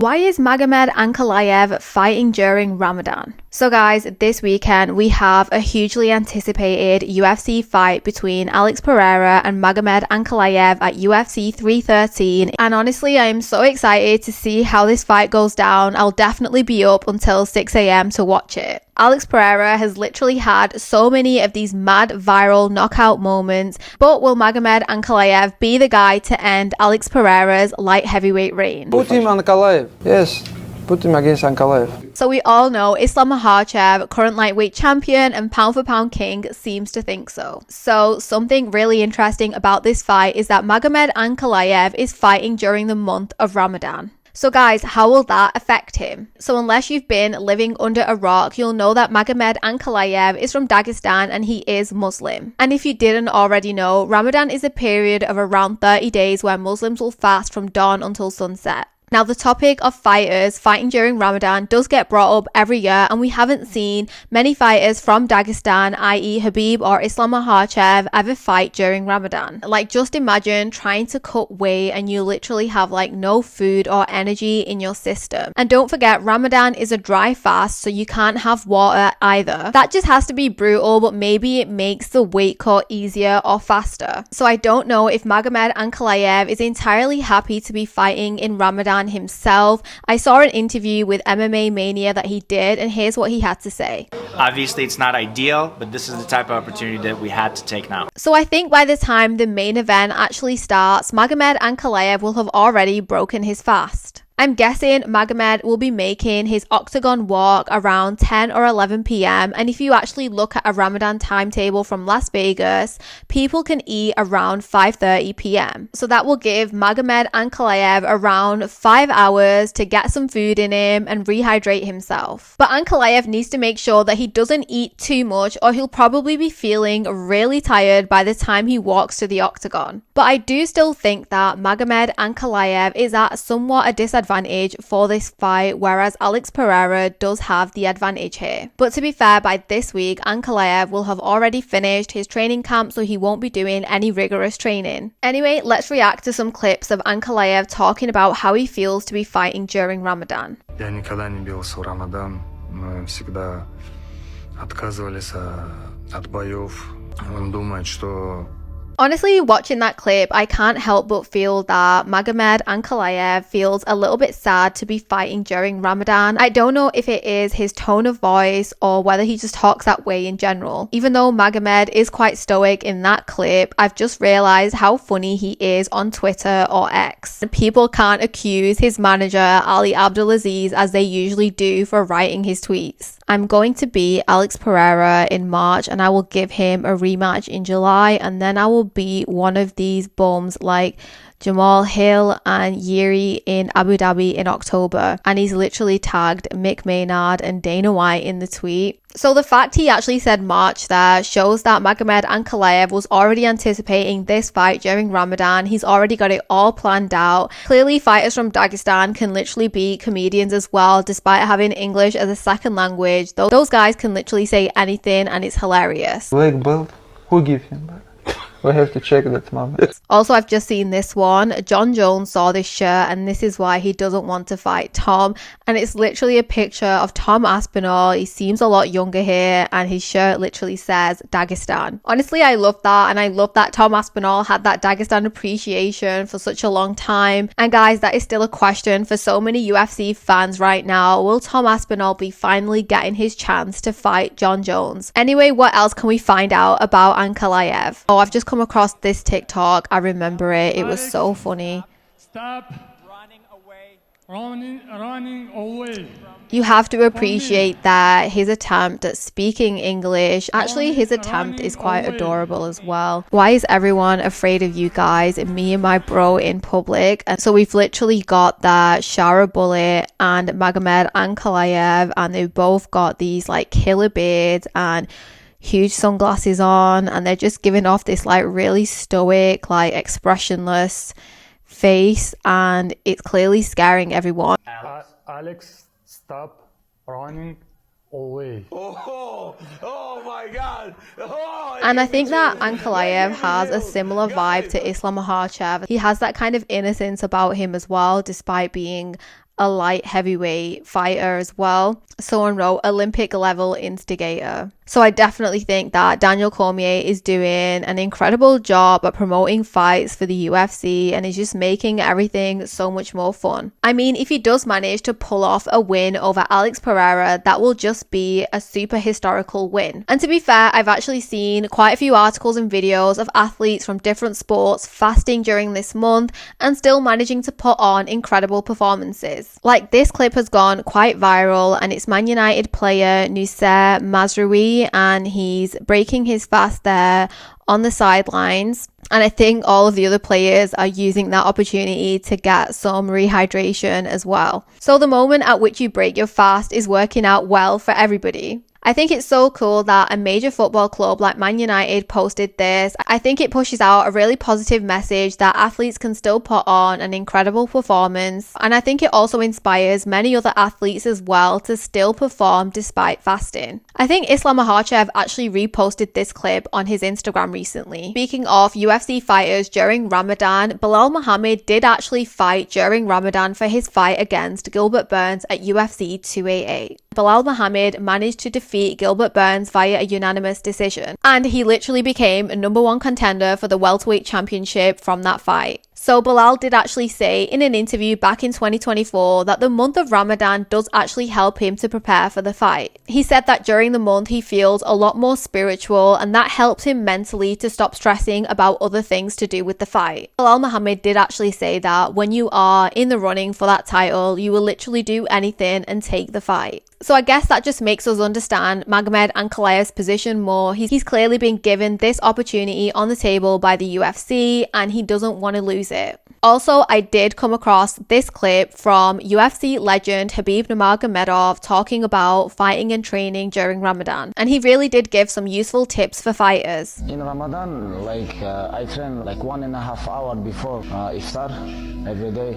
Why is Magomed Ankalaev fighting during Ramadan? So guys, this weekend we have a hugely anticipated UFC fight between Alex Pereira and Magomed Ankalaev at UFC 313, and honestly I am so excited to see how this fight goes down. I'll definitely be up until 6 a.m. to watch it. Alex Pereira has literally had so many of these mad viral knockout moments, but will Magomed Ankalaev be the guy to end Alex Pereira's light heavyweight reign? Put him on Ankalaev. Yes, put him against Ankalaev. So we all know Islam Makhachev, current lightweight champion and pound for pound king, seems to think so. So something really interesting about this fight is that Magomed Ankalaev is fighting during the month of Ramadan. So guys, how will that affect him? So unless you've been living under a rock, you'll know that Magomed Ankalaev is from Dagestan and he is Muslim. And if you didn't already know, Ramadan is a period of around 30 days where Muslims will fast from dawn until sunset. Now, the topic of fighters fighting during Ramadan does get brought up every year, and we haven't seen many fighters from Dagestan, i.e. Khabib or Islam Makhachev, ever fight during Ramadan. Like, just imagine trying to cut weight and you literally have like no food or energy in your system. And don't forget, Ramadan is a dry fast, so you can't have water either. That just has to be brutal, but maybe it makes the weight cut easier or faster. So I don't know if Magomed Ankalaev is entirely happy to be fighting in Ramadan himself. I saw an interview with MMA Mania that he did, and here's what he had to say. Obviously it's not ideal, but this is the type of opportunity that we had to take now. So I think by the time the main event actually starts, Magomed Ankalaev will have already broken his fast. I'm guessing Magomed will be making his octagon walk around 10 or 11 p.m. And if you actually look at a Ramadan timetable from Las Vegas, people can eat around 5:30 p.m. So that will give Magomed Ankalaev around 5 hours to get some food in him and rehydrate himself. But Ankalaev needs to make sure that he doesn't eat too much, or he'll probably be feeling really tired by the time he walks to the octagon. But I do still think that Magomed Ankalaev is at somewhat a disadvantage for this fight, whereas Alex Pereira does have the advantage here. But to be fair, by this week Ankalaev will have already finished his training camp, so he won't be doing any rigorous training. Anyway, let's react to some clips of Ankalaev talking about how he feels to be fighting during Ramadan. Я никогда не бился в Рамадан. Мы всегда отказывались от боев. Он думает, что Honestly, watching that clip, I can't help but feel that Magomed Ankalaev feels a little bit sad to be fighting during Ramadan. I don't know if it is his tone of voice or whether he just talks that way in general. Even though Magomed is quite stoic in that clip, I've just realized how funny he is on Twitter or X. People can't accuse his manager Ali Abdulaziz as they usually do for writing his tweets. I'm going to beat Alex Pereira in March and I will give him a rematch in July, and then I will beat one of these bums like Jamal Hill and Yuri in Abu Dhabi in October. And he's literally tagged Mick Maynard and Dana White in the tweet. So the fact he actually said March there shows that Magomed Ankalaev was already anticipating this fight during Ramadan. He's already got it all planned out. Clearly fighters from Dagestan can literally be comedians as well, despite having English as a second language. Those guys can literally say anything and it's hilarious. Black belt? Who gave him that? We have to check that moment. Also, I've just seen this one. John Jones saw this shirt and this is why he doesn't want to fight Tom. And it's literally a picture of Tom Aspinall. He seems a lot younger here and his shirt literally says Dagestan. Honestly, I love that, and I love that Tom Aspinall had that Dagestan appreciation for such a long time. And guys, that is still a question for so many UFC fans right now. Will Tom Aspinall be finally getting his chance to fight John Jones? Anyway, what else can we find out about Ankalaev? Oh, I've just come across this TikTok. I remember it. It was so funny. Stop running away. Running away. You have to appreciate that his attempt at speaking English, actually his attempt is quite adorable as well. Why is everyone afraid of you guys, me and my bro in public? And so we've literally got that Shara Bullet and Magomed Ankalaev, and they've both got these like killer beards and huge sunglasses on, and they're just giving off this like really stoic, like expressionless face, and it's clearly scaring everyone. Alex, stop running away. Oh my God. And I think that Ankalaev has a similar vibe to Islam Makhachev. He has that kind of innocence about him as well, despite being a light heavyweight fighter as well. Someone wrote Olympic level instigator. So I definitely think that Daniel Cormier is doing an incredible job at promoting fights for the UFC and is just making everything so much more fun. I mean, if he does manage to pull off a win over Alex Pereira, that will just be a super historical win. And to be fair, I've actually seen quite a few articles and videos of athletes from different sports fasting during this month and still managing to put on incredible performances. Like this clip has gone quite viral and it's Man United player Nusser Mazraoui, and he's breaking his fast there on the sidelines. And I think all of the other players are using that opportunity to get some rehydration as well. So the moment at which you break your fast is working out well for everybody. I think it's so cool that a major football club like Man United posted this. I think it pushes out a really positive message that athletes can still put on an incredible performance. And I think it also inspires many other athletes as well to still perform despite fasting. I think Islam Makhachev actually reposted this clip on his Instagram recently. Speaking of UFC fighters during Ramadan, Belal Muhammad did actually fight during Ramadan for his fight against Gilbert Burns at UFC 288. Belal Muhammad managed to defeat Gilbert Burns via a unanimous decision, and he literally became a #1 contender for the welterweight championship from that fight. So Belal did actually say in an interview back in 2024 that the month of Ramadan does actually help him to prepare for the fight. He said that during the month he feels a lot more spiritual and that helps him mentally to stop stressing about other things to do with the fight. Belal Muhammad did actually say that when you are in the running for that title, you will literally do anything and take the fight. So I guess that just makes us understand Magomed Ankalaev's position more. He's clearly been given this opportunity on the table by the UFC and he doesn't want to lose it. Also, I did come across this clip from UFC legend Khabib Nurmagomedov talking about fighting and training during Ramadan. And he really did give some useful tips for fighters. In Ramadan, I train 1.5 hours before iftar every day.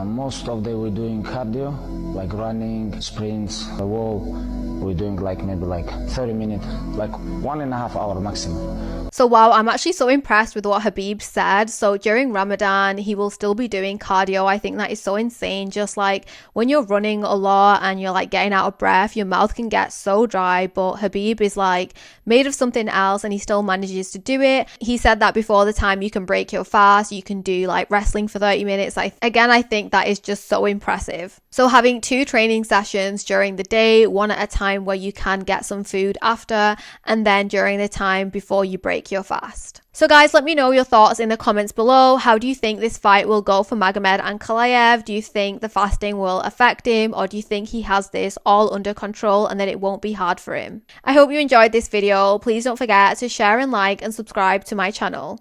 Most of the day we're doing cardio, like running, sprints, the wall. We're doing maybe 30 minutes, 1.5 hours maximum. So wow, I'm actually so impressed with what Khabib said. So during Ramadan, he will still be doing cardio. I think that is so insane. Just when you're running a lot and you're getting out of breath, your mouth can get so dry, but Khabib is made of something else and he still manages to do it. He said that before the time you can break your fast, you can do wrestling for 30 minutes. I think that is just so impressive. So having 2 training sessions during the day, one at a time where you can get some food after, and then during the time before you break your fast. So guys, let me know your thoughts in the comments below. How do you think this fight will go for Magomed Ankalaev? Do you think the fasting will affect him, or do you think he has this all under control and that it won't be hard for him? I hope you enjoyed this video. Please don't forget to share and like and subscribe to my channel.